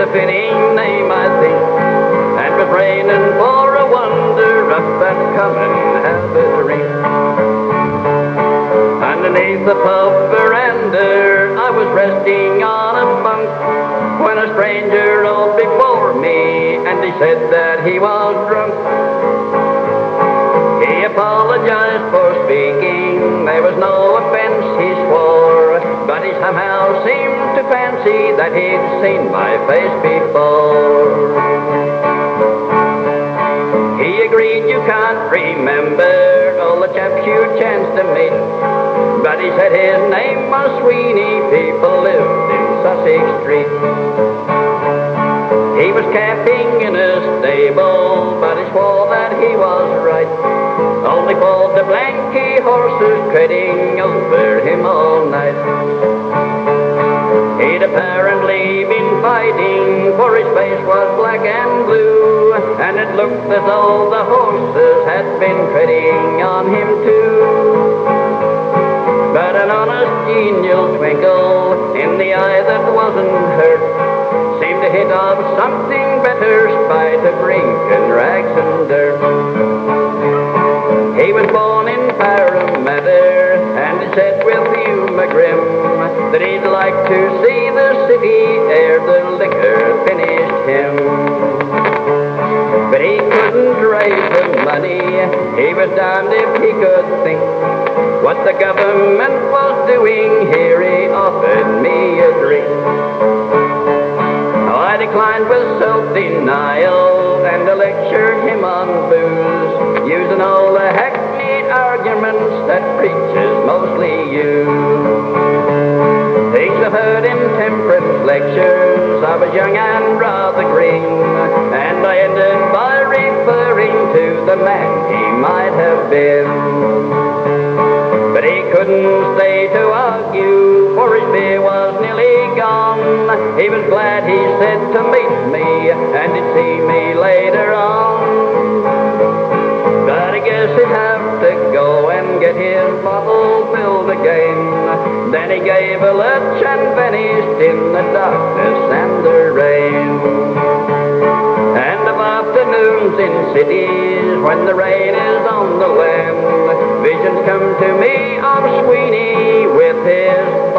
a fitting name, I think. And with raining for a wonder up that common Havering. Underneath the pub veranda, I was resting on a bunk when a stranger rode before me, and he said that he was drunk. He apologized for speaking, there was no offense, he swore, but he somehow seemed to fancy that he'd seen my face before. He agreed you can't remember all the chaps you chanced to meet, but he said his name was Sweeney, people lived in Sussex Street. He was camping in a stable, but he swore that he was right, only for the blanky horses treading over him all night. He'd apparently been fighting, for his face was black and blue, and it looked as though the horses had been treading on him too. But an honest, genial twinkle in the eye that wasn't hurt seemed to hint of something better, spite of drink and rags and dirt. He was born in Parramatta, and he said with humour grim that he'd like to see the city ere the liquor finished him. But he couldn't raise the money, he was damned if he could think what the government was doing here. He offered me a drink. I declined with self-denial, and I lectured him on booze, using all the hackneyed arguments that preachers mostly use. Things I've heard in temperance lectures, I was young and rather green, and I ended by referring to the man he might have been. But he couldn't stay to argue, for his beer was nearly gone. He was glad, he said, to meet me, and he'd see me later on. But I guess he'd have to go and get his bottle filled again. Then he gave a lurch and vanished in the darkness and the rain. And of afternoons in cities, when the rain is on the land, visions come to me of Sweeney with his